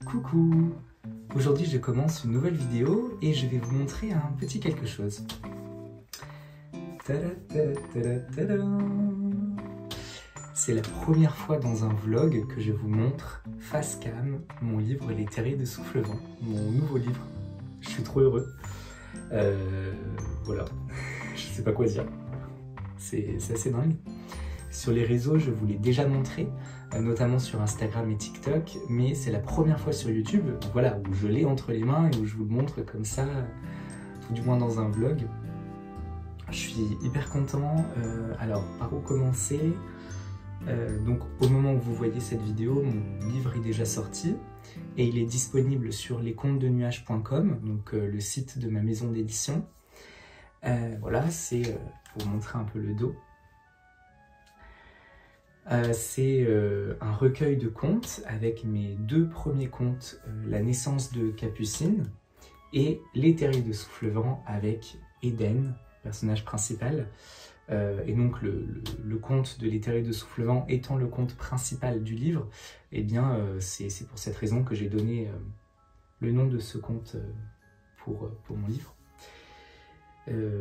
Coucou! Aujourd'hui je commence une nouvelle vidéo et je vais vous montrer un petit quelque chose. C'est la première fois dans un vlog que je vous montre face cam mon livre Les Terriers de Soufflevent, mon nouveau livre. Je suis trop heureux. Voilà, je sais pas quoi dire. C'est assez dingue. Sur les réseaux, je vous l'ai déjà montré, notamment sur Instagram et TikTok, mais c'est la première fois sur YouTube, voilà, où je l'ai entre les mains et où je vous le montre comme ça, tout du moins dans un vlog. Je suis hyper content. Alors, par où commencer? Donc, au moment où vous voyez cette vidéo, mon livre est déjà sorti et il est disponible sur lescontesdenuages.com, donc le site de ma maison d'édition. Voilà, c'est pour vous montrer un peu le dos. C'est un recueil de contes avec mes deux premiers contes, La naissance de Capucine et Les Terriers de Soufflevent avec Eden, personnage principal. Et donc le conte de Les Terriers de Soufflevent étant le conte principal du livre, eh bien c'est pour cette raison que j'ai donné le nom de ce conte pour mon livre.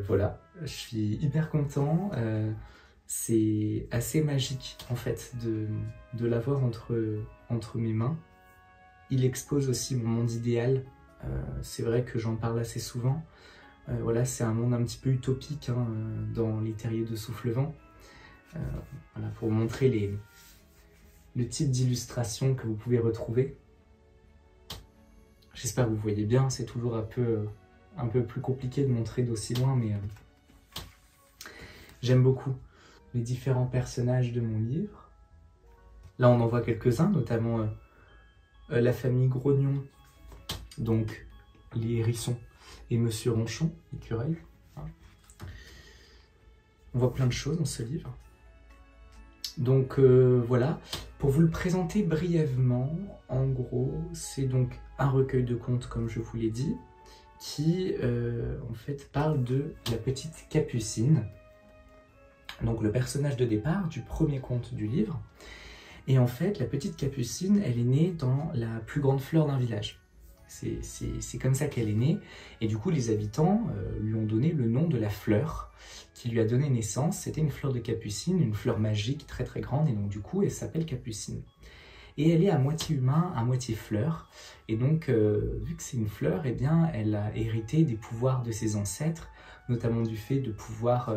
Voilà, je suis hyper content. C'est assez magique en fait de l'avoir entre mes mains. Il expose aussi mon monde idéal. C'est vrai que j'en parle assez souvent. Voilà, c'est un monde un petit peu utopique hein, dans Les Terriers de Soufflevent. Voilà, pour vous montrer le type d'illustration que vous pouvez retrouver. J'espère que vous voyez bien, c'est toujours un peu plus compliqué de montrer d'aussi loin, mais j'aime beaucoup les différents personnages de mon livre. Là, on en voit quelques-uns, notamment la famille Grognon, donc les hérissons, et Monsieur Ronchon, l'écureuil. On voit plein de choses dans ce livre. Donc voilà, pour vous le présenter brièvement, en gros, c'est donc un recueil de contes, comme je vous l'ai dit, qui en fait parle de la petite Capucine, donc le personnage de départ du premier conte du livre. Et en fait, la petite Capucine, elle est née dans la plus grande fleur d'un village. C'est comme ça qu'elle est née. Et du coup, les habitants lui ont donné le nom de la fleur qui lui a donné naissance. C'était une fleur de Capucine, une fleur magique très très grande. Et donc du coup, elle s'appelle Capucine. Et elle est à moitié humain, à moitié fleur. Et donc, vu que c'est une fleur, eh bien, elle a hérité des pouvoirs de ses ancêtres, notamment du fait de pouvoir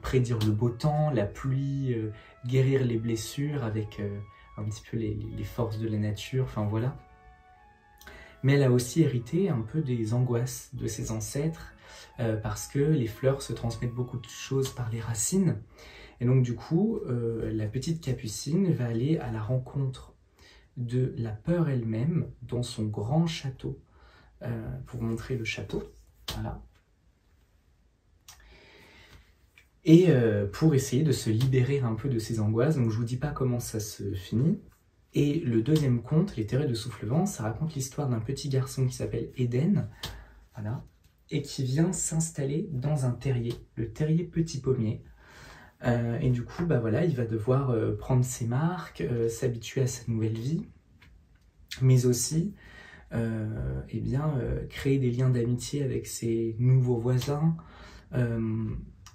prédire le beau temps, la pluie, guérir les blessures avec un petit peu les forces de la nature, enfin voilà. Mais elle a aussi hérité un peu des angoisses de ses ancêtres parce que les fleurs se transmettent beaucoup de choses par les racines. Et donc du coup, la petite Capucine va aller à la rencontre de la peur elle-même dans son grand château. Pour vous montrer le château, voilà. Et pour essayer de se libérer un peu de ses angoisses, donc je vous dis pas comment ça se finit. Et le deuxième conte, Les Terriers de Soufflevent, ça raconte l'histoire d'un petit garçon qui s'appelle Eden, voilà, et qui vient s'installer dans un terrier, le terrier Petit Pommier. Et du coup, bah voilà, il va devoir prendre ses marques, s'habituer à sa nouvelle vie, mais aussi eh bien, créer des liens d'amitié avec ses nouveaux voisins,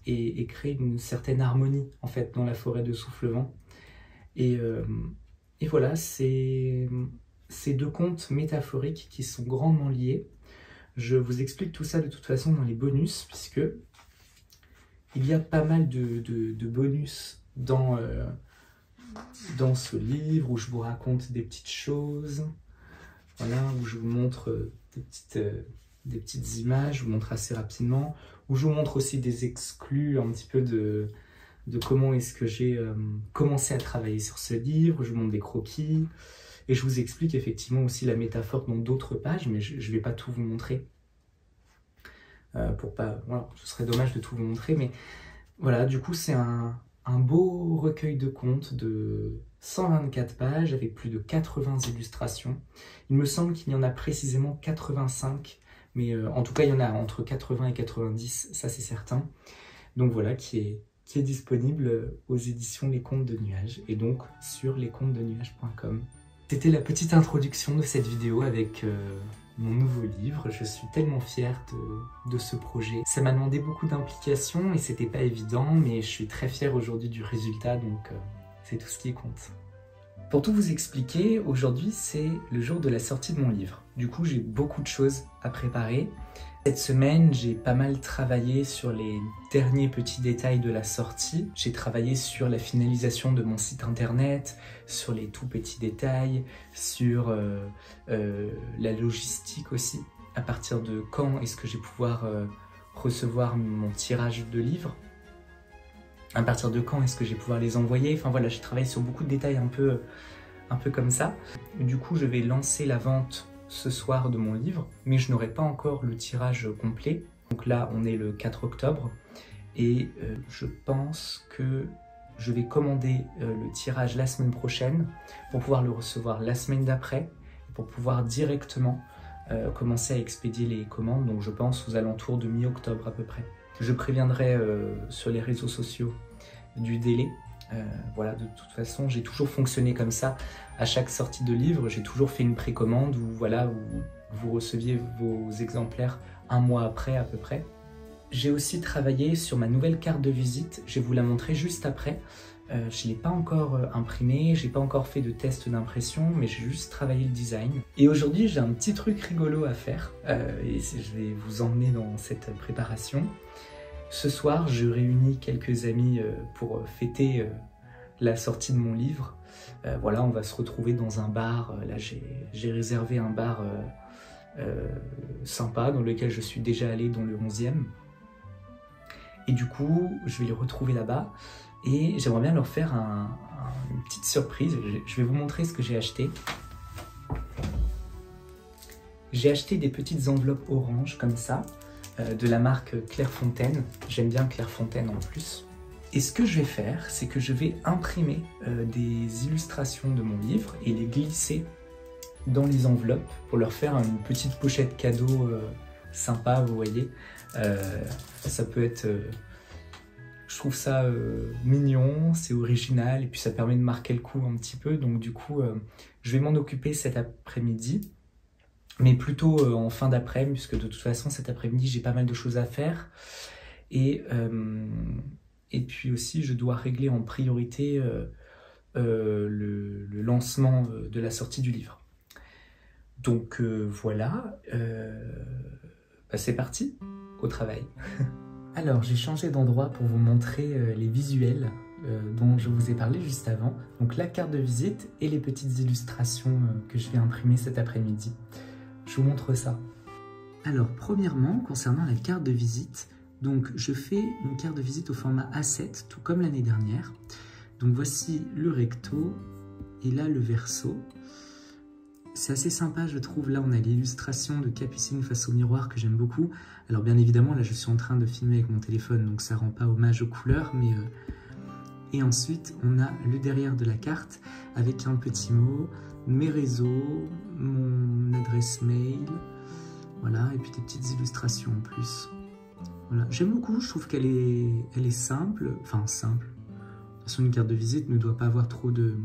et créer une certaine harmonie en fait dans la forêt de Soufflevent. Et voilà, c'est ces deux contes métaphoriques qui sont grandement liés. Je vous explique tout ça de toute façon dans les bonus, puisque il y a pas mal de bonus dans ce livre où je vous raconte des petites choses, voilà, où je vous montre des petites images, je vous montre assez rapidement, où je vous montre aussi des exclus un petit peu de comment est-ce que j'ai commencé à travailler sur ce livre, je vous montre des croquis, et je vous explique effectivement aussi la métaphore dans d'autres pages, mais je ne vais pas tout vous montrer, pour pas, voilà, ce serait dommage de tout vous montrer, mais voilà, du coup c'est un beau recueil de contes de 124 pages avec plus de 80 illustrations. Il me semble qu'il y en a précisément 85, mais en tout cas il y en a entre 80 et 90, ça c'est certain. Donc voilà, qui est disponible aux éditions Les Contes de Nuages et donc sur lescontesdenuages.com. C'était la petite introduction de cette vidéo avec mon nouveau livre. Je suis tellement fière de ce projet. Ça m'a demandé beaucoup d'implication et c'était pas évident, mais je suis très fière aujourd'hui du résultat, donc c'est tout ce qui compte. Pour tout vous expliquer, aujourd'hui c'est le jour de la sortie de mon livre. Du coup, j'ai beaucoup de choses à préparer. Cette semaine, j'ai pas mal travaillé sur les derniers petits détails de la sortie. J'ai travaillé sur la finalisation de mon site internet, sur les tout petits détails, sur la logistique aussi. À partir de quand est-ce que je vais pouvoir recevoir mon tirage de livres? À partir de quand est-ce que je vais pouvoir les envoyer? Enfin voilà, j'ai travaillé sur beaucoup de détails un peu comme ça. Du coup, je vais lancer la vente ce soir de mon livre, mais je n'aurai pas encore le tirage complet. Donc là, on est le 4 octobre et je pense que je vais commander le tirage la semaine prochaine pour pouvoir le recevoir la semaine d'après, pour pouvoir directement commencer à expédier les commandes. Donc je pense aux alentours de mi-octobre à peu près. Je préviendrai sur les réseaux sociaux du délai. Voilà, de toute façon, j'ai toujours fonctionné comme ça. À chaque sortie de livre, j'ai toujours fait une précommande où, voilà, où vous receviez vos exemplaires un mois après à peu près. J'ai aussi travaillé sur ma nouvelle carte de visite. Je vais vous la montrer juste après. Je ne l'ai pas encore imprimée, j'ai pas encore fait de test d'impression, mais j'ai juste travaillé le design. Et aujourd'hui, j'ai un petit truc rigolo à faire et je vais vous emmener dans cette préparation. Ce soir, je réunis quelques amis pour fêter la sortie de mon livre. Voilà, on va se retrouver dans un bar. Là, j'ai réservé un bar sympa dans lequel je suis déjà allé, dans le 11e. Et du coup, je vais les retrouver là-bas et j'aimerais bien leur faire une petite surprise. Je vais vous montrer ce que j'ai acheté. J'ai acheté des petites enveloppes orange comme ça, de la marque Clairefontaine. J'aime bien Clairefontaine en plus. Et ce que je vais faire, c'est que je vais imprimer des illustrations de mon livre et les glisser dans les enveloppes pour leur faire une petite pochette cadeau sympa, vous voyez. Ça peut être... je trouve ça mignon, c'est original et puis ça permet de marquer le coup un petit peu. Donc du coup, je vais m'en occuper cet après-midi. Mais plutôt en fin d'après-midi, puisque de toute façon cet après-midi j'ai pas mal de choses à faire. Et puis aussi je dois régler en priorité le lancement de la sortie du livre. Donc voilà, c'est parti, au travail. Alors j'ai changé d'endroit pour vous montrer les visuels dont je vous ai parlé juste avant. Donc la carte de visite et les petites illustrations que je vais imprimer cet après-midi. Je vous montre ça. Alors, premièrement, concernant la carte de visite, donc je fais une carte de visite au format A7, tout comme l'année dernière. Donc voici le recto et là le verso. C'est assez sympa, je trouve. Là, on a l'illustration de Capucine face au miroir que j'aime beaucoup. Alors bien évidemment, là je suis en train de filmer avec mon téléphone, donc ça rend pas hommage aux couleurs, mais... Et ensuite, on a le derrière de la carte avec un petit mot, mes réseaux, mon adresse mail, voilà, et puis des petites illustrations en plus. Voilà. J'aime beaucoup, je trouve qu'elle est simple, enfin simple. De toute façon, une carte de visite ne doit pas avoir trop de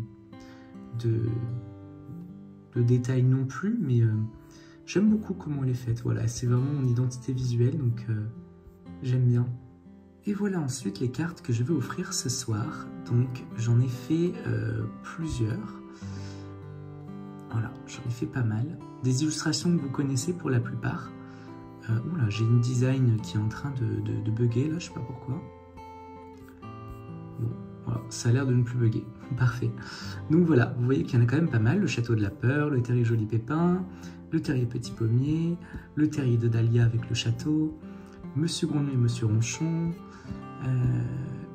détails non plus, mais j'aime beaucoup comment elle est faite. Voilà, c'est vraiment mon identité visuelle, donc j'aime bien. Et voilà ensuite les cartes que je vais offrir ce soir. Donc j'en ai fait plusieurs. Voilà, j'en ai fait pas mal. Des illustrations que vous connaissez pour la plupart. Oula, j'ai une design qui est en train de bugger là, je sais pas pourquoi. Bon, voilà, ça a l'air de ne plus bugger. Parfait. Donc voilà, vous voyez qu'il y en a quand même pas mal. Le château de la peur, le terrier joli pépin, le terrier petit pommier, le terrier de Dahlia avec le château, Monsieur Gronot et Monsieur Ronchon,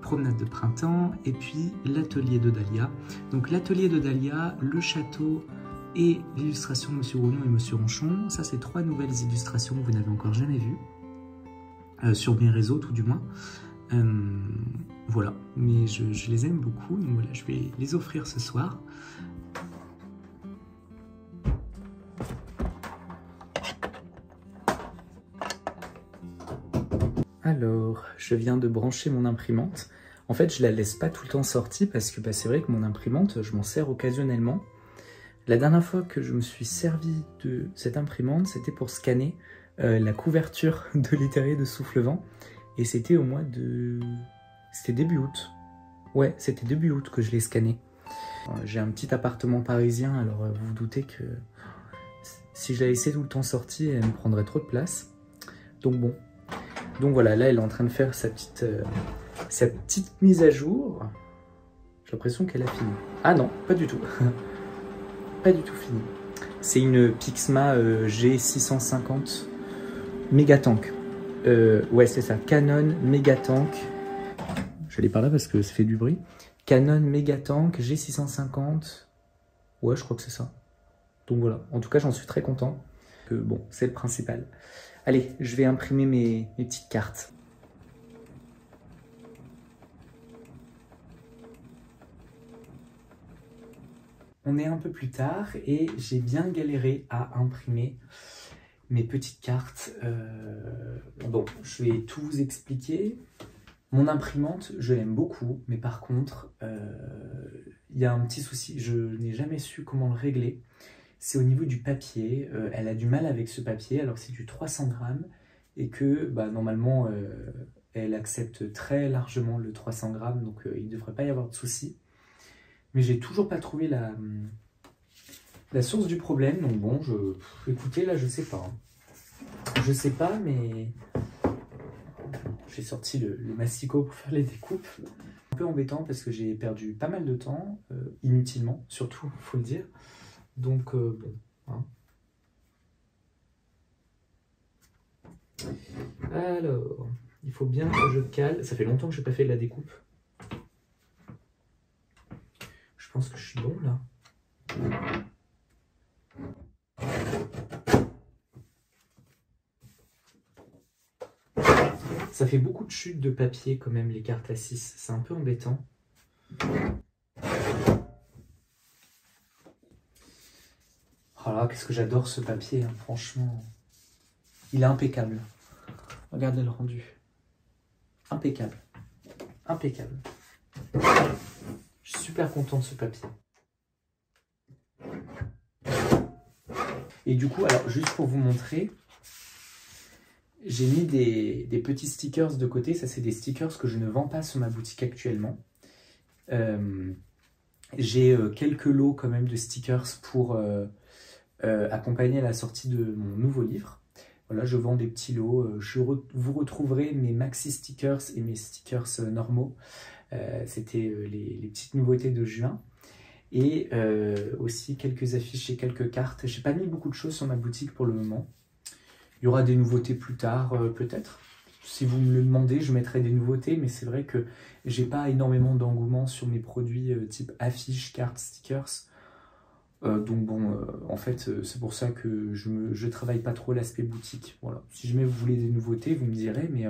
promenade de printemps, et puis l'atelier de Dahlia. Donc l'atelier de Dahlia, le château et l'illustration de Monsieur Gronot et Monsieur Ronchon. Ça, c'est 3 nouvelles illustrations que vous n'avez encore jamais vues, sur mes réseaux tout du moins. Voilà, mais je les aime beaucoup, donc voilà, je vais les offrir ce soir. Alors, je viens de brancher mon imprimante. En fait, je la laisse pas tout le temps sortie parce que c'est vrai que mon imprimante, je m'en sers occasionnellement. La dernière fois que je me suis servi de cette imprimante, c'était pour scanner la couverture de l'Eteryer de Soufflevent. Et c'était au mois de... C'était début août. Ouais, c'était début août que je l'ai scanné. J'ai un petit appartement parisien, alors vous vous doutez que si je la laissais tout le temps sortie, elle me prendrait trop de place. Donc bon. Donc voilà, là elle est en train de faire sa petite mise à jour. J'ai l'impression qu'elle a fini. Ah non, pas du tout. Pas du tout fini. C'est une Pixma G650 Megatank. Ouais, c'est ça. Canon Megatank. Je vais aller par là parce que ça fait du bruit. Canon Megatank G650. Ouais, je crois que c'est ça. Donc voilà. En tout cas, j'en suis très content. Bon, c'est le principal. Allez, je vais imprimer mes petites cartes. On est un peu plus tard et j'ai bien galéré à imprimer mes petites cartes. Bon, je vais tout vous expliquer. Mon imprimante, je l'aime beaucoup, mais par contre, il y a un petit souci. Je n'ai jamais su comment le régler. C'est au niveau du papier. Elle a du mal avec ce papier, alors c'est du 300 grammes et que normalement, elle accepte très largement le 300 grammes, donc il ne devrait pas y avoir de souci. Mais j'ai toujours pas trouvé la source du problème, donc bon, écoutez, là je sais pas. Je sais pas, mais j'ai sorti le masticot pour faire les découpes. Un peu embêtant parce que j'ai perdu pas mal de temps, inutilement, surtout, faut le dire. Donc bon. Hein. Alors, il faut bien que je cale. Ça fait longtemps que je n'ai pas fait de la découpe. Je pense que je suis bon là. Ça fait beaucoup de chutes de papier quand même, les cartes A6. C'est un peu embêtant. Oh là, qu'est-ce que j'adore ce papier, hein, franchement. Il est impeccable. Regardez le rendu. Impeccable. Impeccable. Je suis super content de ce papier. Et du coup, alors juste pour vous montrer, j'ai mis des petits stickers de côté. Ça, c'est des stickers que je ne vends pas sur ma boutique actuellement. J'ai quelques lots quand même de stickers pour accompagner la sortie de mon nouveau livre. Voilà, je vends des petits lots. Vous retrouverez mes maxi stickers et mes stickers normaux. C'était les petites nouveautés de juin. Et aussi quelques affiches et quelques cartes. J'ai pas mis beaucoup de choses sur ma boutique pour le moment. Il y aura des nouveautés plus tard, peut-être. Si vous me le demandez, je mettrai des nouveautés, mais c'est vrai que j'ai pas énormément d'engouement sur mes produits type affiches, cartes, stickers. Donc bon, en fait, c'est pour ça que je travaille pas trop l'aspect boutique. Voilà. Si jamais vous voulez des nouveautés, vous me direz, mais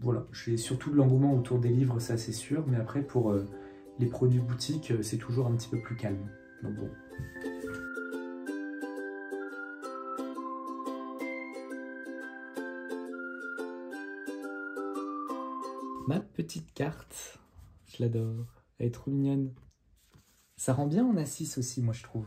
voilà, j'ai surtout de l'engouement autour des livres, ça c'est sûr, mais après pour les produits boutiques, c'est toujours un petit peu plus calme. Donc bon. Ma petite carte, je l'adore, elle est trop mignonne. Ça rend bien en A6 aussi, moi je trouve.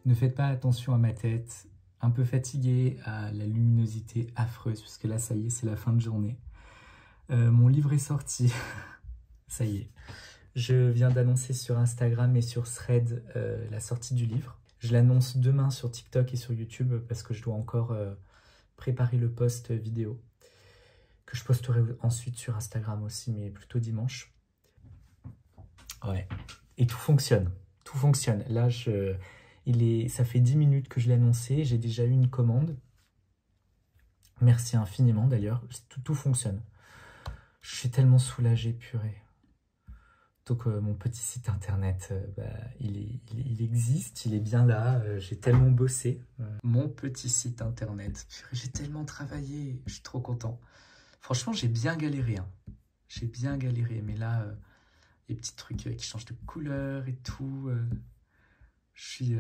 Ne faites pas attention à ma tête, un peu fatigué, à la luminosité affreuse, puisque là, ça y est, c'est la fin de journée. Mon livre est sorti, ça y est. Je viens d'annoncer sur Instagram et sur Thread la sortie du livre. Je l'annonce demain sur TikTok et sur YouTube parce que je dois encore préparer le post vidéo, que je posterai ensuite sur Instagram aussi, mais plutôt dimanche. Ouais, et tout fonctionne, tout fonctionne. Là, Ça fait 10 minutes que je l'ai annoncé, j'ai déjà eu une commande. Merci infiniment d'ailleurs, tout fonctionne. Je suis tellement soulagé, purée. Donc mon petit site internet, il existe, il est bien là, j'ai tellement bossé. Mon petit site internet, j'ai tellement travaillé, je suis trop content. Franchement, j'ai bien galéré, hein. J'ai bien galéré, mais là, les petits trucs qui changent de couleur et tout, je suis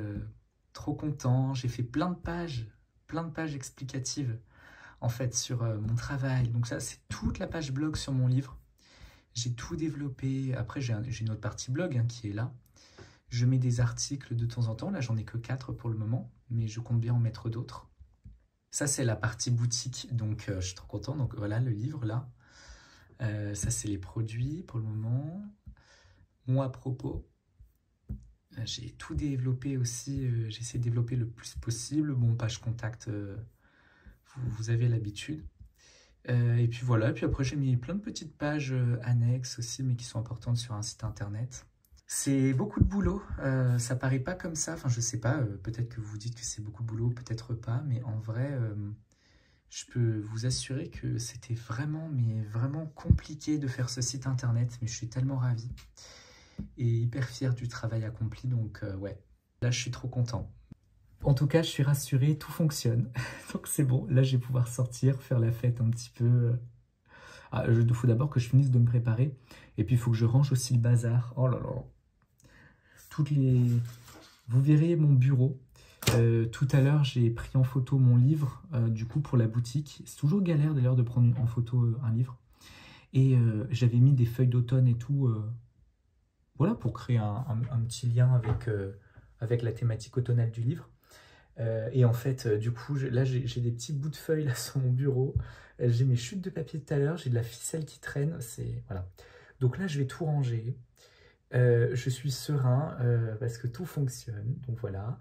trop content. J'ai fait plein de pages explicatives, en fait, sur mon travail. Donc ça, c'est toute la page blog sur mon livre. J'ai tout développé. Après, j'ai une autre partie blog hein, qui est là. Je mets des articles de temps en temps. Là, j'en ai que 4 pour le moment, mais je compte bien en mettre d'autres. Ça, c'est la partie boutique, donc je suis trop content. Donc voilà, le livre, là. Ça, c'est les produits pour le moment. Moi, à propos, j'ai tout développé aussi. J'essaie de développer le plus possible. Bon, page contact, vous avez l'habitude. Et puis voilà, et puis après j'ai mis plein de petites pages annexes aussi, mais qui sont importantes sur un site internet. C'est beaucoup de boulot, ça paraît pas comme ça, enfin je sais pas, peut-être que vous vous dites que c'est beaucoup de boulot, peut-être pas, mais en vrai, je peux vous assurer que c'était vraiment, mais vraiment compliqué de faire ce site internet, mais je suis tellement ravi et hyper fier du travail accompli, donc ouais, là je suis trop content. En tout cas, je suis rassuré, tout fonctionne. Donc c'est bon, là je vais pouvoir sortir, faire la fête un petit peu. Ah, il faut d'abord que je finisse de me préparer. Et puis il faut que je range aussi le bazar. Oh là là. Vous verrez mon bureau. Tout à l'heure, j'ai pris en photo mon livre, du coup pour la boutique. C'est toujours galère d'ailleurs de prendre en photo un livre. Et j'avais mis des feuilles d'automne et tout. Voilà, pour créer un petit lien avec la thématique automnale du livre. Et en fait, du coup, là, j'ai des petits bouts de feuilles là sur mon bureau. J'ai mes chutes de papier tout à l'heure. J'ai de la ficelle qui traîne. Voilà. Donc là, je vais tout ranger. Je suis serein parce que tout fonctionne. Donc voilà.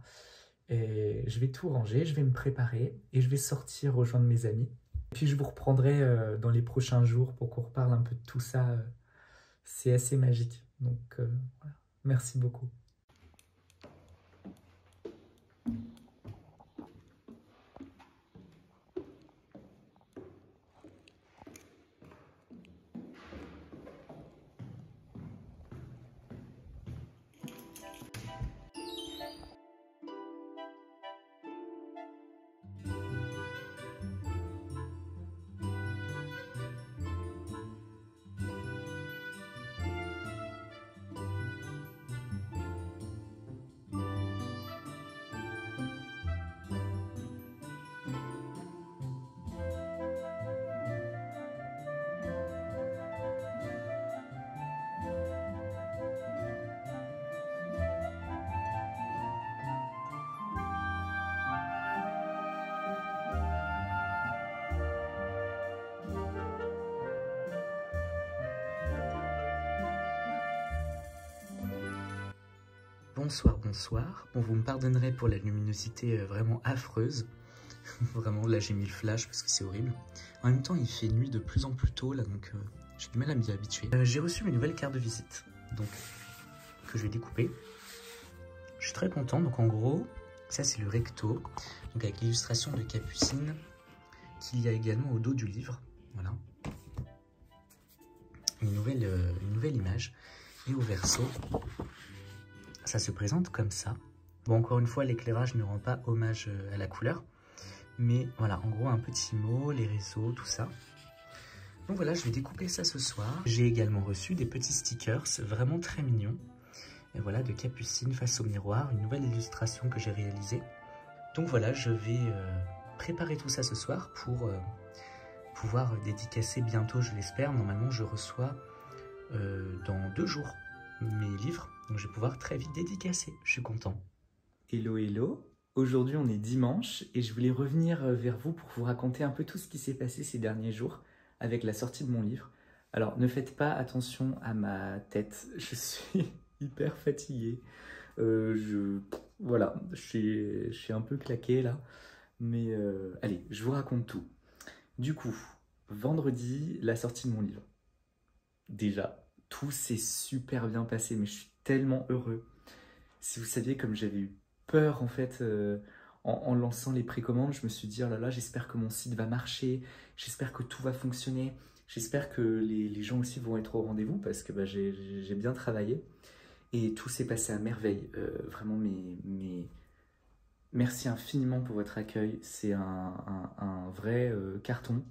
Et je vais tout ranger. Je vais me préparer et je vais sortir rejoindre mes amis. Puis je vous reprendrai dans les prochains jours pour qu'on reparle un peu de tout ça. C'est assez magique. Donc voilà. Merci beaucoup. Bonsoir, bonsoir. Bon, vous me pardonnerez pour la luminosité vraiment affreuse. Vraiment, là j'ai mis le flash parce que c'est horrible. En même temps, il fait nuit de plus en plus tôt, là, donc j'ai du mal à m'y habituer. J'ai reçu mes nouvelles cartes de visite, donc que je vais découper. Je suis très content, donc en gros, ça c'est le recto, donc avec l'illustration de Capucine qu'il y a également au dos du livre. Voilà. Une nouvelle image. Et au verso, ça se présente comme ça. Bon, encore une fois, l'éclairage ne rend pas hommage à la couleur. Mais voilà, en gros, un petit mot, les réseaux, tout ça. Donc voilà, je vais découper ça ce soir. J'ai également reçu des petits stickers vraiment très mignons. Et voilà, de Capucine face au miroir, une nouvelle illustration que j'ai réalisée. Donc voilà, je vais préparer tout ça ce soir pour pouvoir dédicacer bientôt, je l'espère. Normalement, je reçois dans 2 jours mes livres. Donc je vais pouvoir très vite dédicacer. Je suis content. Hello, hello. Aujourd'hui, on est dimanche et je voulais revenir vers vous pour vous raconter un peu tout ce qui s'est passé ces derniers jours avec la sortie de mon livre. Alors, ne faites pas attention à ma tête. Je suis hyper fatigué. Voilà, je suis un peu claqué là. Mais allez, je vous raconte tout. Du coup, vendredi, la sortie de mon livre. Déjà, tout s'est super bien passé, mais je suis tellement heureux. Si vous saviez comme j'avais eu peur en fait en lançant les précommandes. Je me suis dit, oh là là, j'espère que mon site va marcher, j'espère que tout va fonctionner, j'espère que les gens aussi vont être au rendez-vous parce que bah, j'ai bien travaillé. Et tout s'est passé à merveille. Vraiment, merci infiniment pour votre accueil. C'est un vrai carton.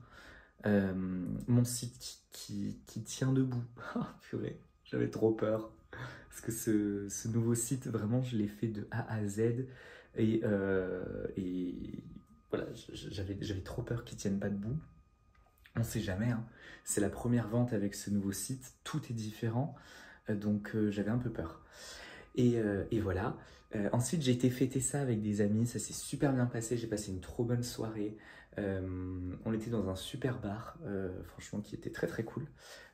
Mon site qui tient debout. Ah, purée, j'avais trop peur. Parce que ce nouveau site, vraiment, je l'ai fait de A à Z. Et voilà, j'avais trop peur qu'il tienne pas debout. On sait jamais, hein. C'est la première vente avec ce nouveau site. Tout est différent. Donc j'avais un peu peur. Et voilà. Ensuite, j'ai été fêter ça avec des amis. Ça s'est super bien passé. J'ai passé une trop bonne soirée. On était dans un super bar, franchement, qui était très très cool.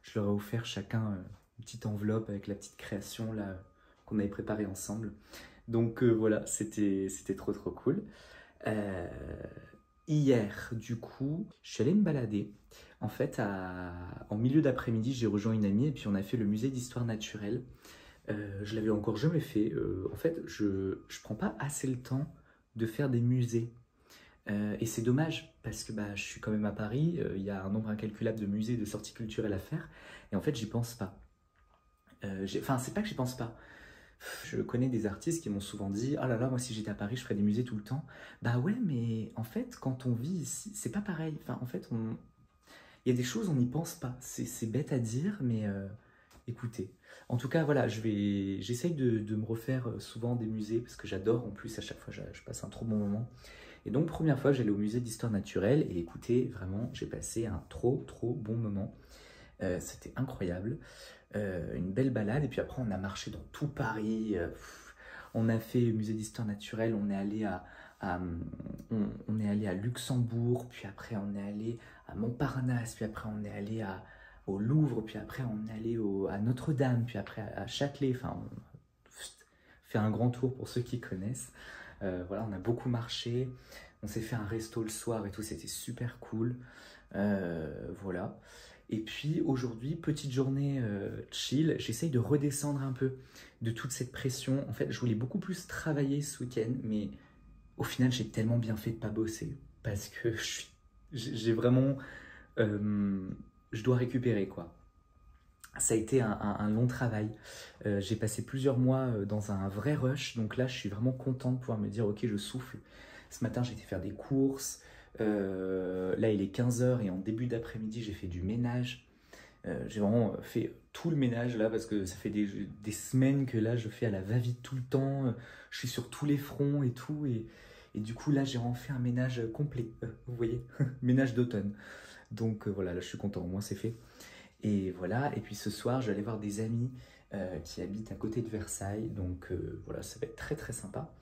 Je leur ai offert chacun une petite enveloppe avec la petite création là qu'on avait préparée ensemble. Donc voilà, c'était trop trop cool. Euh, Hier, du coup, je suis allé me balader. En fait, en milieu d'après-midi, j'ai rejoint une amie et puis on a fait le musée d'histoire naturelle. Je l'avais encore jamais fait. En fait, je prends pas assez le temps de faire des musées. Et c'est dommage parce que bah, je suis quand même à Paris, il y a un nombre incalculable de musées, de sorties culturelles à faire. Et en fait, j'y pense pas. Enfin, c'est pas que j'y pense pas. Je connais des artistes qui m'ont souvent dit: oh là là, moi si j'étais à Paris, je ferais des musées tout le temps. Bah ouais, mais en fait, quand on vit ici, c'est pas pareil. Enfin, en fait, il y a des choses, on n'y pense pas. C'est bête à dire, mais écoutez. En tout cas, voilà, j'essaye de me refaire souvent des musées parce que j'adore. En plus, à chaque fois, je passe un trop bon moment. Et donc, première fois, j'allais au musée d'histoire naturelle et écoutez, vraiment, j'ai passé un trop bon moment. C'était incroyable. Une belle balade. Et puis après, on a marché dans tout Paris. On a fait musée d'histoire naturelle. On est allé on est allé à Luxembourg. Puis après, on est allé à Montparnasse. Puis après, on est allé au Louvre. Puis après, on est allé à Notre-Dame. Puis après, à Châtelet. Enfin, on fait un grand tour pour ceux qui connaissent. Voilà, on a beaucoup marché. On s'est fait un resto le soir et tout. C'était super cool. Voilà. Et puis aujourd'hui, petite journée chill, j'essaye de redescendre un peu de toute cette pression. En fait, je voulais beaucoup plus travailler ce week-end, mais au final, j'ai tellement bien fait de pas bosser parce que j'ai vraiment, je dois récupérer quoi. Ça a été un long travail. J'ai passé plusieurs mois dans un vrai rush, donc là, je suis vraiment content de pouvoir me dire, ok, je souffle. Ce matin, j'ai été faire des courses. Là, il est 15 h et en début d'après-midi, j'ai fait du ménage. J'ai vraiment fait tout le ménage là parce que ça fait des semaines que là, je fais à la va-vite tout le temps. Je suis sur tous les fronts et tout. Et du coup, là, j'ai vraiment fait un ménage complet. Vous voyez, ménage d'automne. Donc voilà, là, je suis content. Au moins, c'est fait. Et voilà. Et puis ce soir, je vais aller voir des amis qui habitent à côté de Versailles. Donc voilà, ça va être très très sympa.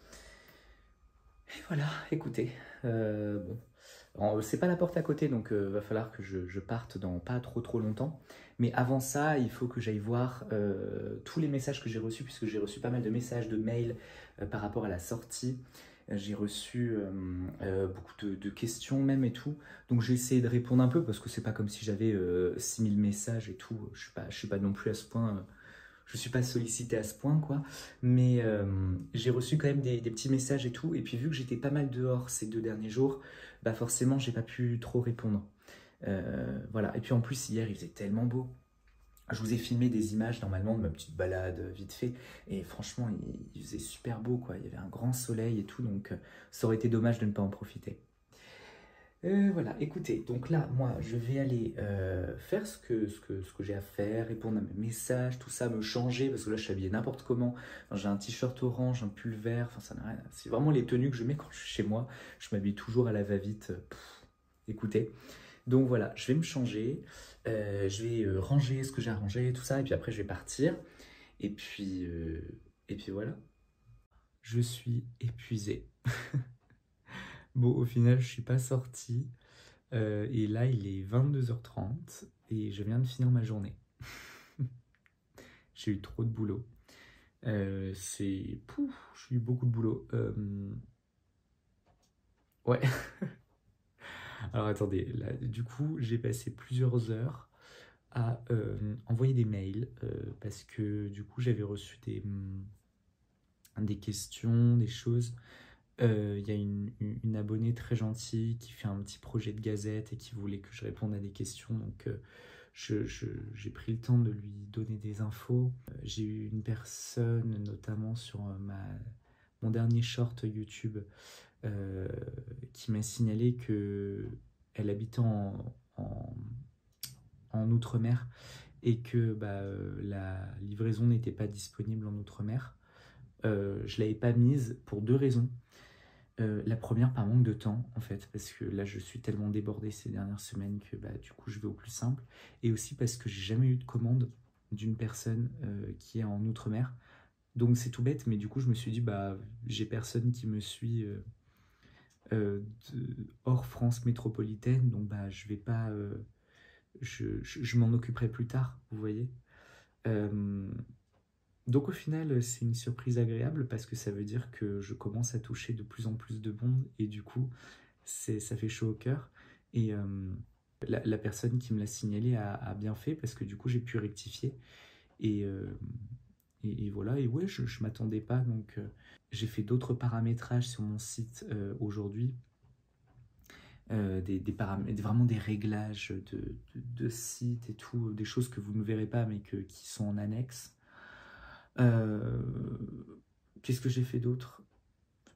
Et voilà, écoutez, bon, c'est pas la porte à côté, donc va falloir que je parte dans pas trop longtemps. Mais avant ça, il faut que j'aille voir tous les messages que j'ai reçus, puisque j'ai reçu pas mal de messages, de mails par rapport à la sortie. J'ai reçu beaucoup de questions même et tout. Donc j'ai essayé de répondre un peu, parce que c'est pas comme si j'avais 6000 messages et tout. Je suis pas non plus à ce point... je suis pas sollicité à ce point, quoi. Mais j'ai reçu quand même des petits messages et tout. Et puis vu que j'étais pas mal dehors ces 2 derniers jours, bah forcément, j'ai pas pu trop répondre. Voilà. Et puis en plus, hier, il faisait tellement beau. Je vous ai filmé des images normalement de ma petite balade vite fait. Et franchement, il faisait super beau, quoi. Il y avait un grand soleil et tout. Donc ça aurait été dommage de ne pas en profiter. Voilà, écoutez, donc là, moi, je vais aller faire ce que j'ai à faire, répondre à mes messages, tout ça, me changer, parce que là, je suis habillé n'importe comment. J'ai un t-shirt orange, un pull vert, enfin, ça n'a rien. C'est vraiment les tenues que je mets quand je suis chez moi. Je m'habille toujours à la va-vite. Écoutez. Donc voilà, je vais me changer, je vais ranger ce que j'ai à ranger, tout ça, et puis après, je vais partir. Et puis voilà. Je suis épuisé. Bon, au final, je suis pas sorti. Et là, il est 22 h 30 et je viens de finir ma journée. J'ai eu trop de boulot. J'ai eu beaucoup de boulot. Ouais. Alors attendez, là, du coup, j'ai passé plusieurs heures à envoyer des mails parce que du coup, j'avais reçu des questions, des choses. Il y a une abonnée très gentille qui fait un petit projet de gazette et qui voulait que je réponde à des questions. Donc j'ai pris le temps de lui donner des infos. J'ai eu une personne, notamment sur mon dernier short YouTube, qui m'a signalé qu'elle habitait en Outre-mer et que la livraison n'était pas disponible en Outre-mer. Je ne l'avais pas mise pour 2 raisons. La première, par manque de temps, en fait, parce que là, je suis tellement débordée ces dernières semaines que du coup, je vais au plus simple. Et aussi parce que j'ai jamais eu de commande d'une personne qui est en Outre-mer. Donc, c'est tout bête, mais du coup, je me suis dit, j'ai personne qui me suit hors France métropolitaine, donc je vais pas... je m'en occuperai plus tard, vous voyez. Donc au final, c'est une surprise agréable parce que ça veut dire que je commence à toucher de plus en plus de monde et du coup, ça fait chaud au cœur. Et la personne qui me l'a signalé a bien fait parce que du coup, j'ai pu rectifier. Et voilà, et ouais, je ne m'attendais pas. Donc j'ai fait d'autres paramétrages sur mon site aujourd'hui. Vraiment des réglages de site et tout, des choses que vous ne verrez pas mais qui sont en annexe. Qu'est-ce que j'ai fait d'autre?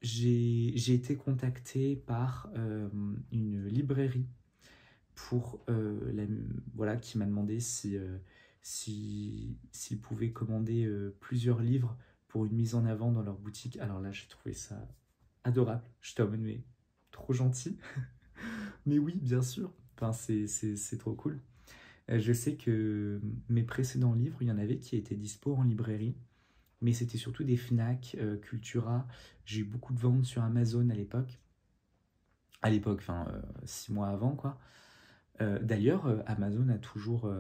J'ai été contacté par une librairie qui m'a demandé s'ils pouvaient commander plusieurs livres pour une mise en avant dans leur boutique. Alors là, j'ai trouvé ça adorable. J'étais en mode, mais trop gentil. Mais oui, bien sûr. Enfin, c'est trop cool. Je sais que mes précédents livres, il y en avait qui étaient dispo en librairie, mais c'était surtout des Fnac, Cultura. J'ai eu beaucoup de ventes sur Amazon à l'époque. À l'époque, enfin 6 mois avant, quoi. D'ailleurs, Amazon a toujours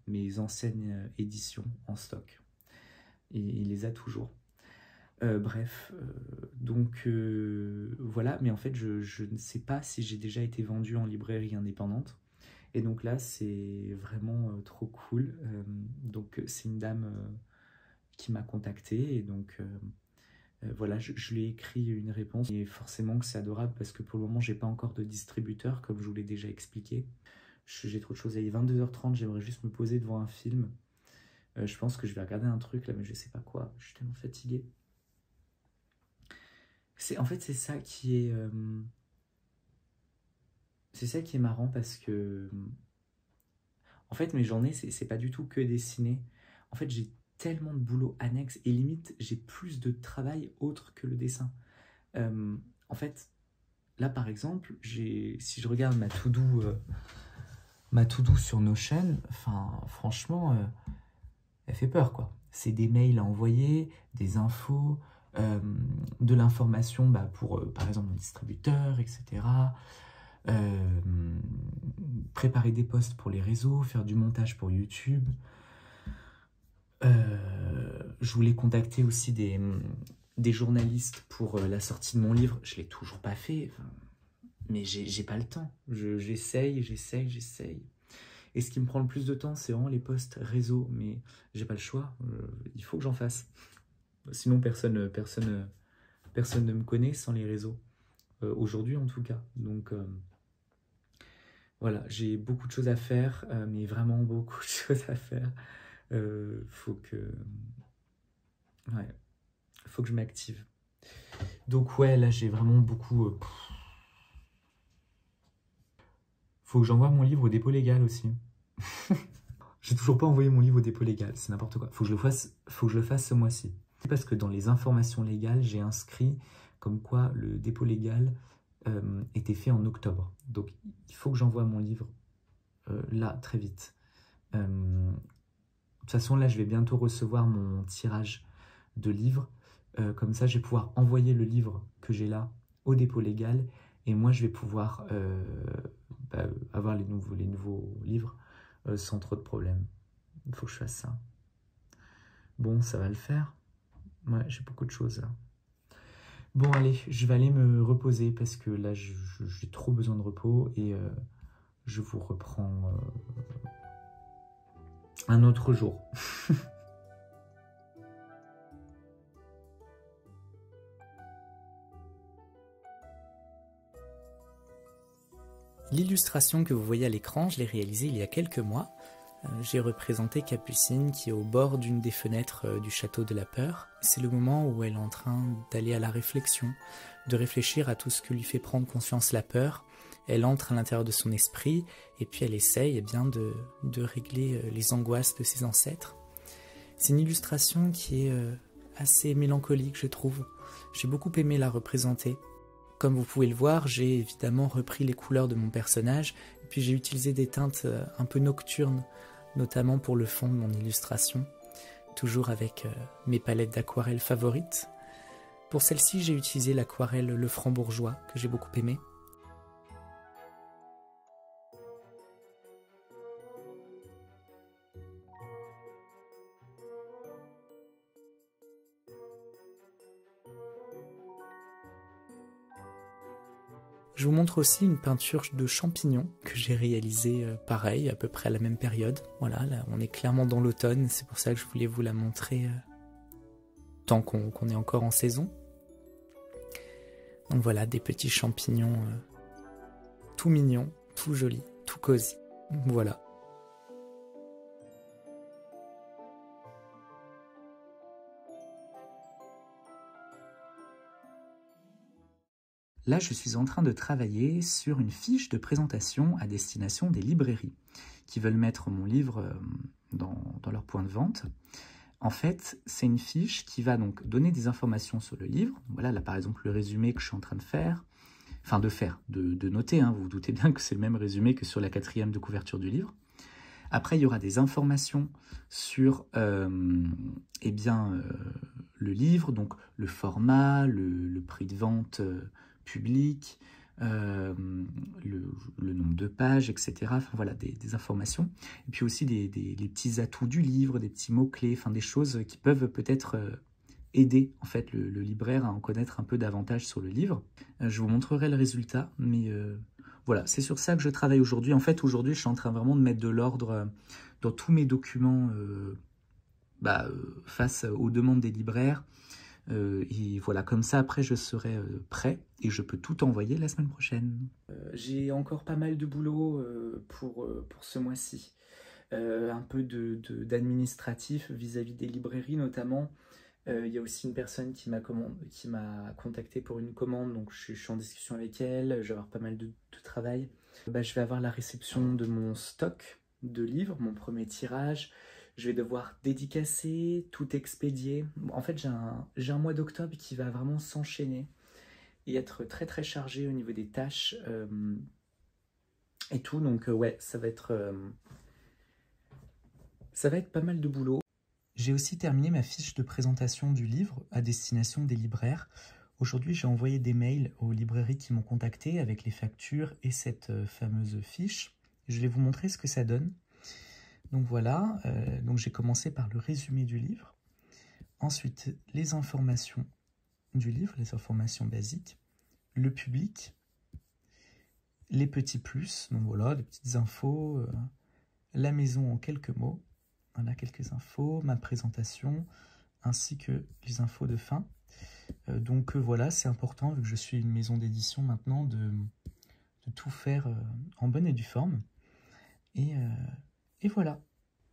mes anciennes éditions en stock. Et il les a toujours. Bref, donc voilà, mais en fait, je ne sais pas si j'ai déjà été vendu en librairie indépendante. Et donc là, c'est vraiment trop cool. Donc c'est une dame qui m'a contacté et donc voilà, je lui ai écrit une réponse. Et forcément que c'est adorable parce que pour le moment, j'ai pas encore de distributeur, comme je vous l'ai déjà expliqué. J'ai trop de choses. Il est 22h30, j'aimerais juste me poser devant un film. Je pense que je vais regarder un truc là, mais je sais pas quoi. Je suis tellement fatiguée. En fait, c'est ça qui est... c'est ça qui est marrant parce que... En fait, mes journées, c'est pas du tout que dessiner. En fait, j'ai tellement de boulot annexe et limite, j'ai plus de travail autre que le dessin. En fait, là, par exemple, si je regarde ma to-do sur Notion, enfin, franchement, elle fait peur, quoi. C'est des mails à envoyer, des infos, de l'information pour, par exemple, mon distributeur, etc. Préparer des posts pour les réseaux, faire du montage pour YouTube. Je voulais contacter aussi des journalistes pour la sortie de mon livre. Je ne l'ai toujours pas fait, mais j'ai pas le temps. J'essaye. Et ce qui me prend le plus de temps, c'est vraiment les posts réseaux, mais j'ai pas le choix. Il faut que j'en fasse. Sinon, personne ne me connaît sans les réseaux. Aujourd'hui, en tout cas. Donc, voilà, j'ai beaucoup de choses à faire, mais vraiment beaucoup de choses à faire. Faut que je m'active. Donc ouais, là j'ai vraiment beaucoup... Faut que j'envoie mon livre au dépôt légal aussi. J'ai toujours pas envoyé mon livre au dépôt légal, c'est n'importe quoi. Faut que je le fasse ce mois-ci. Parce que dans les informations légales, j'ai inscrit comme quoi le dépôt légal était fait en octobre. Donc il faut que j'envoie mon livre là, très vite. De toute façon, là, je vais bientôt recevoir mon tirage de livres. Comme ça, je vais pouvoir envoyer le livre que j'ai là au dépôt légal. Et moi, je vais pouvoir avoir les nouveaux livres sans trop de problèmes. Il faut que je fasse ça. Bon, ça va le faire. Ouais, j'ai beaucoup de choses là. Bon, allez, je vais aller me reposer parce que là, j'ai trop besoin de repos et je vous reprends un autre jour. L'illustration que vous voyez à l'écran, je l'ai réalisée il y a quelques mois. J'ai représenté Capucine qui est au bord d'une des fenêtres du château de la peur. C'est le moment où elle est en train d'aller à la réflexion, de réfléchir à tout ce que lui fait prendre conscience la peur. Elle entre à l'intérieur de son esprit et puis elle essaye de régler les angoisses de ses ancêtres. C'est une illustration qui est assez mélancolique, je trouve. J'ai beaucoup aimé la représenter. Comme vous pouvez le voir, j'ai évidemment repris les couleurs de mon personnage, et puis j'ai utilisé des teintes un peu nocturnes, notamment pour le fond de mon illustration, toujours avec mes palettes d'aquarelle favorites. Pour celle-ci, j'ai utilisé l'aquarelle Le Franc-Bourgeois, que j'ai beaucoup aimé. Je vous montre aussi une peinture de champignons que j'ai réalisée pareil, à peu près à la même période. Voilà, là on est clairement dans l'automne, c'est pour ça que je voulais vous la montrer tant qu'on est encore en saison. Donc voilà, des petits champignons tout mignons, tout jolis, tout cosy. Voilà. Là, je suis en train de travailler sur une fiche de présentation à destination des librairies qui veulent mettre mon livre dans leur point de vente. En fait, c'est une fiche qui va donc donner des informations sur le livre. Voilà, là par exemple le résumé que je suis en train de faire. Enfin de noter, hein, vous vous doutez bien que c'est le même résumé que sur la 4e de couverture du livre. Après, il y aura des informations sur le livre, donc le format, le prix de vente public, le nombre de pages, etc. Enfin voilà, des informations. Et puis aussi les petits atouts du livre, des petits mots-clés, enfin des choses qui peuvent peut-être aider en fait le libraire à en connaître un peu davantage sur le livre. Je vous montrerai le résultat, mais voilà, c'est sur ça que je travaille aujourd'hui. En fait, aujourd'hui, je suis en train vraiment de mettre de l'ordre dans tous mes documents face aux demandes des libraires. Et voilà, comme ça, après, je serai prêt et je peux tout envoyer la semaine prochaine. J'ai encore pas mal de boulot pour ce mois-ci. Un peu d'administratif vis-à-vis des librairies, notamment. Il y a aussi une personne qui m'a contacté pour une commande, donc je suis en discussion avec elle, je vais avoir pas mal de travail. Je vais avoir la réception de mon stock de livres, mon premier tirage. Je vais devoir dédicacer, tout expédier. En fait, j'ai un mois d'octobre qui va vraiment s'enchaîner et être très très chargé au niveau des tâches et tout. Donc ouais, ça va être pas mal de boulot. J'ai aussi terminé ma fiche de présentation du livre à destination des libraires. Aujourd'hui, j'ai envoyé des mails aux librairies qui m'ont contacté avec les factures et cette fameuse fiche. Je vais vous montrer ce que ça donne. Donc voilà, donc j'ai commencé par le résumé du livre, ensuite les informations du livre, les informations basiques, le public, les petits plus, donc voilà, des petites infos, la maison en quelques mots, voilà quelques infos, ma présentation, ainsi que les infos de fin. Donc voilà, c'est important, vu que je suis une maison d'édition maintenant, de tout faire en bonne et due forme. Et voilà.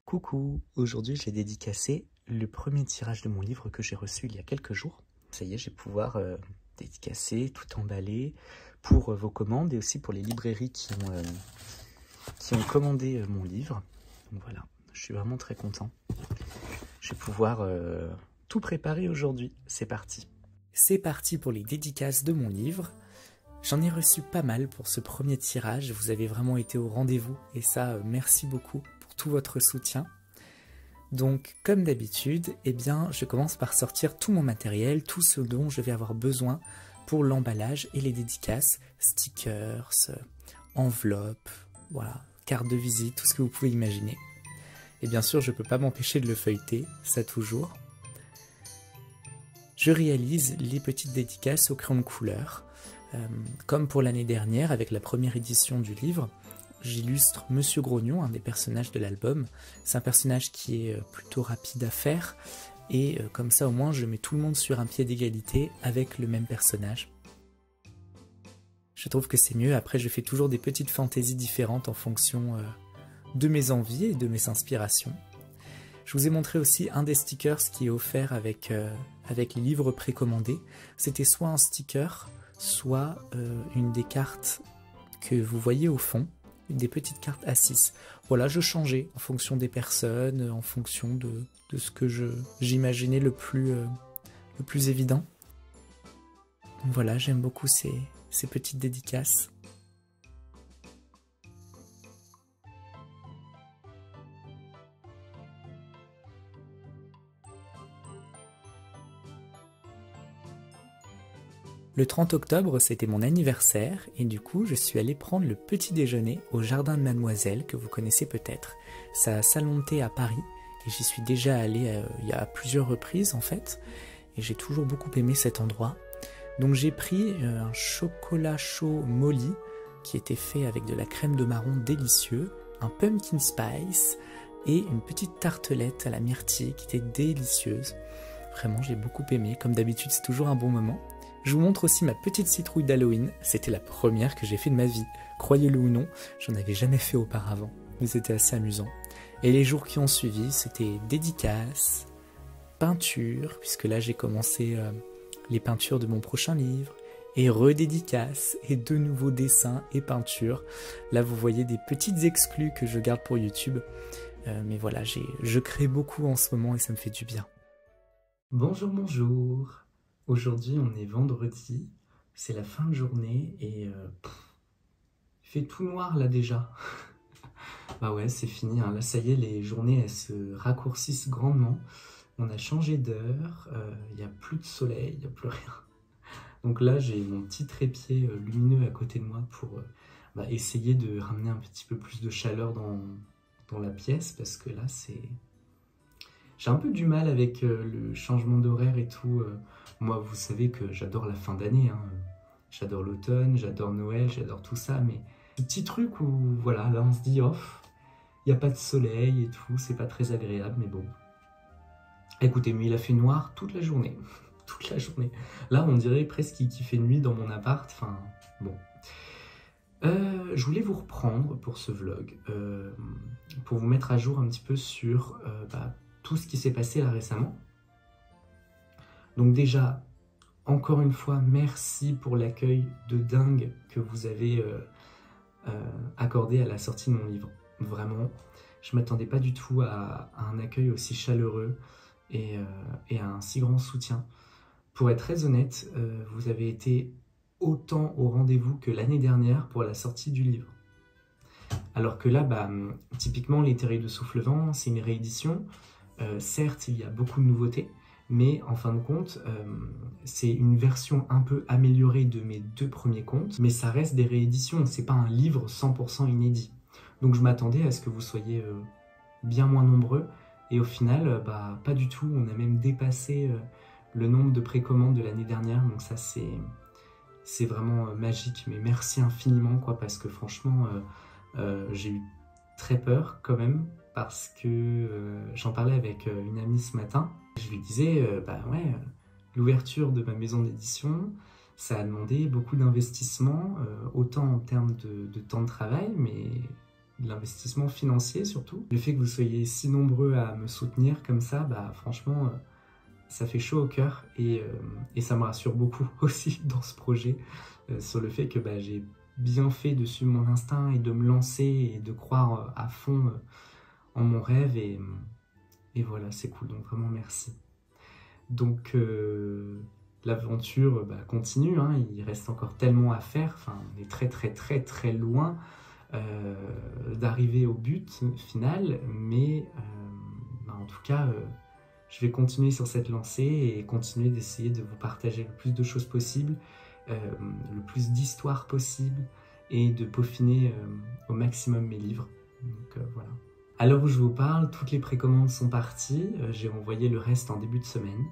Coucou, aujourd'hui j'ai dédicacé le premier tirage de mon livre que j'ai reçu il y a quelques jours. Ça y est, je vais pouvoir dédicacer, tout emballer pour vos commandes et aussi pour les librairies qui ont commandé mon livre. Donc voilà, je suis vraiment très content. Je vais pouvoir tout préparer aujourd'hui. C'est parti. C'est parti pour les dédicaces de mon livre. J'en ai reçu pas mal pour ce premier tirage, vous avez vraiment été au rendez-vous et ça, merci beaucoup pour tout votre soutien. Donc, comme d'habitude, eh bien, je commence par sortir tout mon matériel, tout ce dont je vais avoir besoin pour l'emballage et les dédicaces, stickers, enveloppes, voilà, carte de visite, tout ce que vous pouvez imaginer. Et bien sûr, je ne peux pas m'empêcher de le feuilleter, ça toujours. Je réalise les petites dédicaces au crayon de couleur. Comme pour l'année dernière, avec la première édition du livre, j'illustre Monsieur Grognon, un des personnages de l'album. C'est un personnage qui est plutôt rapide à faire, et comme ça au moins je mets tout le monde sur un pied d'égalité avec le même personnage. Je trouve que c'est mieux. Après, je fais toujours des petites fantaisies différentes en fonction de mes envies et de mes inspirations. Je vous ai montré aussi un des stickers qui est offert avec les livres précommandés. C'était soit un sticker, soit une des cartes que vous voyez au fond, des petites cartes A6. Voilà, je changeais en fonction des personnes, en fonction de ce que j'imaginais le plus évident. Voilà, j'aime beaucoup ces petites dédicaces. Le 30 octobre, c'était mon anniversaire et du coup, je suis allé prendre le petit déjeuner au Jardin de Mademoiselle, que vous connaissez peut-être. C'est un salon de thé à Paris et j'y suis déjà allé il y a plusieurs reprises en fait. Et j'ai toujours beaucoup aimé cet endroit. Donc j'ai pris un chocolat chaud Molly qui était fait avec de la crème de marron délicieuse, un pumpkin spice et une petite tartelette à la myrtille qui était délicieuse. Vraiment, j'ai beaucoup aimé. Comme d'habitude, c'est toujours un bon moment. Je vous montre aussi ma petite citrouille d'Halloween. C'était la première que j'ai fait de ma vie. Croyez-le ou non, j'en avais jamais fait auparavant. Mais c'était assez amusant. Et les jours qui ont suivi, c'était dédicaces, peinture, puisque là j'ai commencé les peintures de mon prochain livre, et redédicaces, et de nouveaux dessins et peintures. Là vous voyez des petites exclus que je garde pour YouTube. Mais voilà, je crée beaucoup en ce moment et ça me fait du bien. Bonjour, bonjour. Aujourd'hui, on est vendredi, c'est la fin de journée et il fait tout noir là déjà. Bah ouais, c'est fini, hein. Là ça y est, les journées elles se raccourcissent grandement. On a changé d'heure, il n'y a plus de soleil, il n'y a plus rien. Donc là, j'ai mon petit trépied lumineux à côté de moi pour essayer de ramener un petit peu plus de chaleur dans la pièce parce que là, j'ai un peu du mal avec le changement d'horaire et tout. Moi, vous savez que j'adore la fin d'année, hein. J'adore l'automne, j'adore Noël, j'adore tout ça, mais ce petit truc où, voilà, là on se dit, oh, il n'y a pas de soleil et tout, c'est pas très agréable, mais bon. Écoutez, mais il a fait noir toute la journée, toute la journée. Là, on dirait presque qu'il fait nuit dans mon appart, enfin, bon. Je voulais vous reprendre pour ce vlog, pour vous mettre à jour un petit peu sur tout ce qui s'est passé là récemment. Donc déjà, encore une fois, merci pour l'accueil de dingue que vous avez accordé à la sortie de mon livre. Vraiment, je ne m'attendais pas du tout à un accueil aussi chaleureux et à un si grand soutien. Pour être très honnête, vous avez été autant au rendez-vous que l'année dernière pour la sortie du livre. Alors que là, typiquement, Les Terriers de Soufflevent, c'est une réédition. Certes, il y a beaucoup de nouveautés, mais en fin de compte, c'est une version un peu améliorée de mes deux premiers contes, mais ça reste des rééditions, c'est pas un livre 100% inédit. Donc je m'attendais à ce que vous soyez bien moins nombreux, et au final, pas du tout, on a même dépassé le nombre de précommandes de l'année dernière, donc ça c'est vraiment magique, mais merci infiniment, quoi, parce que franchement, j'ai eu très peur quand même, parce que j'en parlais avec une amie ce matin. Je lui disais, l'ouverture de ma maison d'édition, ça a demandé beaucoup d'investissement, autant en termes de temps de travail, mais de l'investissement financier surtout. Le fait que vous soyez si nombreux à me soutenir comme ça, franchement, ça fait chaud au cœur et ça me rassure beaucoup aussi dans ce projet, sur le fait que j'ai bien fait de suivre mon instinct et de me lancer et de croire à fond en mon rêve et voilà, c'est cool, donc vraiment merci. Donc l'aventure continue, hein, il reste encore tellement à faire, enfin, on est très loin d'arriver au but final, mais en tout cas je vais continuer sur cette lancée et continuer d'essayer de vous partager le plus de choses possible, le plus d'histoires possible et de peaufiner au maximum mes livres. Donc voilà. À l'heure où je vous parle, toutes les précommandes sont parties, j'ai envoyé le reste en début de semaine.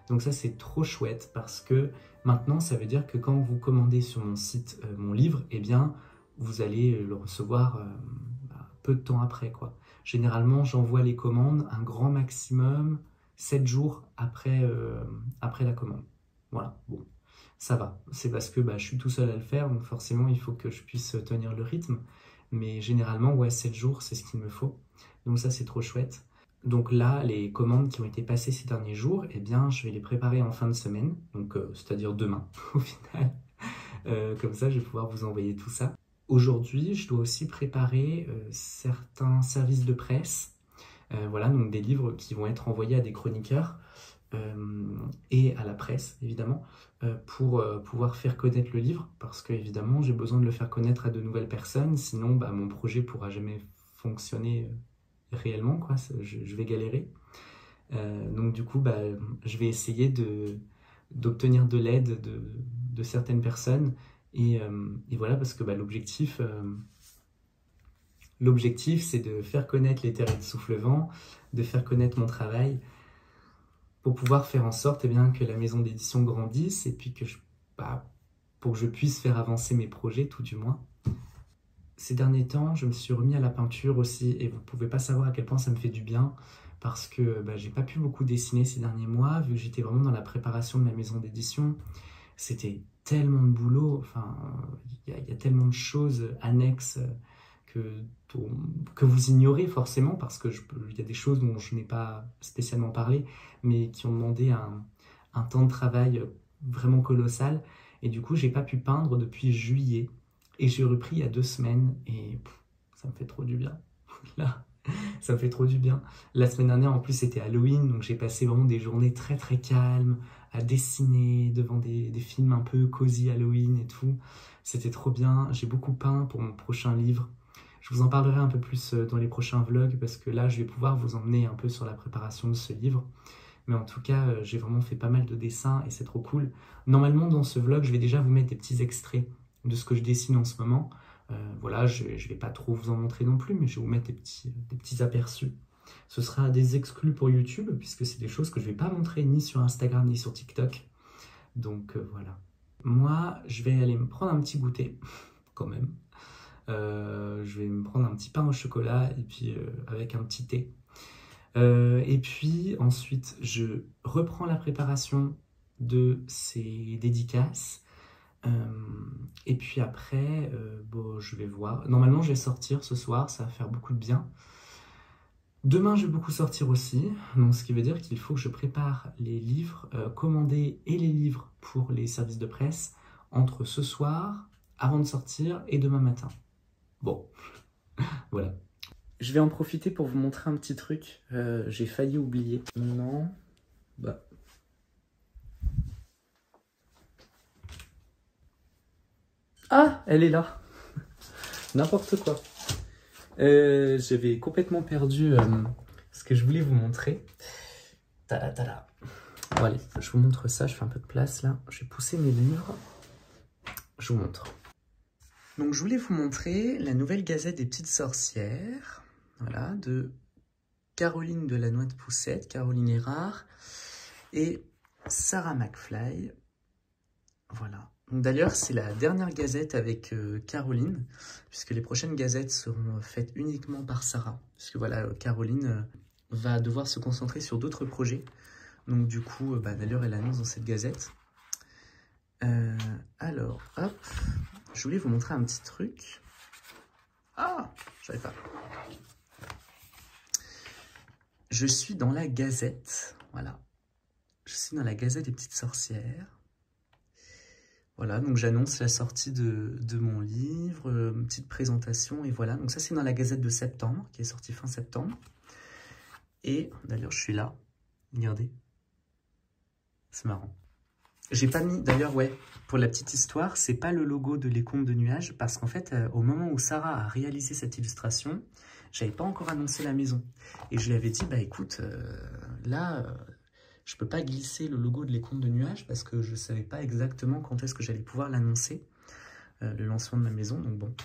Donc ça c'est trop chouette parce que maintenant ça veut dire que quand vous commandez sur mon site mon livre, eh bien vous allez le recevoir peu de temps après, quoi. Généralement j'envoie les commandes un grand maximum 7 jours après la commande. Voilà, bon. ça va. C'est parce que je suis tout seul à le faire, donc forcément il faut que je puisse tenir le rythme. Mais généralement, ouais, 7 jours, c'est ce qu'il me faut. Donc ça, c'est trop chouette. Donc là, les commandes qui ont été passées ces derniers jours, eh bien, je vais les préparer en fin de semaine, donc c'est-à-dire demain, au final. Comme ça, je vais pouvoir vous envoyer tout ça. Aujourd'hui, je dois aussi préparer certains services de presse. Voilà, donc des livres qui vont être envoyés à des chroniqueurs et à la presse, évidemment, pour pouvoir faire connaître le livre, parce que, évidemment, j'ai besoin de le faire connaître à de nouvelles personnes, sinon mon projet ne pourra jamais fonctionner réellement, quoi. Je vais galérer. Donc du coup, je vais essayer d'obtenir de l'aide de certaines personnes, et voilà, parce que l'objectif, c'est de faire connaître les Terriers de Soufflevent, de faire connaître mon travail, pour pouvoir faire en sorte que la maison d'édition grandisse, et puis pour que je puisse faire avancer mes projets, tout du moins. Ces derniers temps, je me suis remis à la peinture aussi, et vous ne pouvez pas savoir à quel point ça me fait du bien, parce que j'ai pas pu beaucoup dessiner ces derniers mois, vu que j'étais vraiment dans la préparation de ma maison d'édition. C'était tellement de boulot, enfin, il y a tellement de choses annexes que vous ignorez forcément, parce que il y a des choses dont je n'ai pas spécialement parlé, mais qui ont demandé un temps de travail vraiment colossal. Et du coup, j'ai pas pu peindre depuis juillet. Et j'ai repris il y a 2 semaines, et ça me fait trop du bien. Là, ça me fait trop du bien. La semaine dernière, en plus, c'était Halloween, donc j'ai passé vraiment des journées très très calmes, à dessiner devant des films un peu cosy Halloween et tout. C'était trop bien. J'ai beaucoup peint pour mon prochain livre. Je vous en parlerai un peu plus dans les prochains vlogs, parce que là, je vais pouvoir vous emmener un peu sur la préparation de ce livre. Mais en tout cas, j'ai vraiment fait pas mal de dessins, et c'est trop cool. Normalement, dans ce vlog, je vais déjà vous mettre des petits extraits de ce que je dessine en ce moment. Voilà, je ne vais pas trop vous en montrer non plus, mais je vais vous mettre des petits aperçus. Ce sera des exclus pour YouTube, puisque c'est des choses que je ne vais pas montrer ni sur Instagram ni sur TikTok. Donc voilà. Moi, je vais aller me prendre un petit goûter, quand même. Je vais me prendre un petit pain au chocolat, et puis avec un petit thé. Et puis ensuite, je reprends la préparation de ces dédicaces. Et puis après, je vais voir. Normalement, je vais sortir ce soir, ça va faire beaucoup de bien. Demain, je vais beaucoup sortir aussi, donc ce qui veut dire qu'il faut que je prépare les livres commandés et les livres pour les services de presse entre ce soir, avant de sortir, et demain matin. Bon, voilà. Je vais en profiter pour vous montrer un petit truc. J'ai failli oublier. Non, Ah, elle est là. N'importe quoi. J'avais complètement perdu ce que je voulais vous montrer. Tada, tada. Bon allez, je vous montre ça, je fais un peu de place là. Je vais pousser mes livres. Je vous montre. Donc je voulais vous montrer la nouvelle Gazette des petites sorcières. Voilà, de Caroline de la Noix de Poussette, Caroline Erard et Sarah McFly. Voilà. D'ailleurs, c'est la dernière gazette avec Caroline, puisque les prochaines gazettes seront faites uniquement par Sarah. Puisque voilà, Caroline va devoir se concentrer sur d'autres projets. Donc du coup, d'ailleurs, elle annonce dans cette gazette. Alors, hop, je voulais vous montrer un petit truc. Ah, je savais pas. Je suis dans la gazette, voilà. Je suis dans la gazette des petites sorcières. Voilà, donc j'annonce la sortie de mon livre, une petite présentation, et voilà. Donc ça, c'est dans la Gazette de septembre, qui est sortie fin septembre. Et d'ailleurs, je suis là. Regardez. C'est marrant. J'ai pas mis, d'ailleurs, ouais, pour la petite histoire, c'est pas le logo de Les Contes de Nuages, parce qu'en fait, au moment où Sarah a réalisé cette illustration, j'avais pas encore annoncé la maison. Et je lui avais dit, écoute, là... je peux pas glisser le logo de Les Contes de Nuages parce que je savais pas exactement quand est-ce que j'allais pouvoir l'annoncer, le lancement de ma maison, donc bon.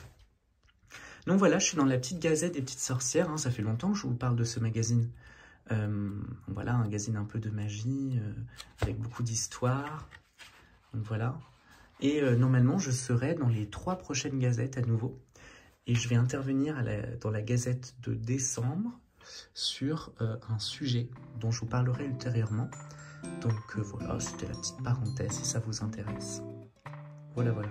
Donc voilà, je suis dans la petite Gazette des petites sorcières, hein, ça fait longtemps que je vous parle de ce magazine. Voilà, un magazine un peu de magie, avec beaucoup d'histoires, donc voilà. Et normalement, je serai dans les 3 prochaines gazettes à nouveau, et je vais intervenir dans la Gazette de décembre, sur un sujet dont je vous parlerai ultérieurement. Donc voilà, c'était la petite parenthèse si ça vous intéresse. Voilà, voilà.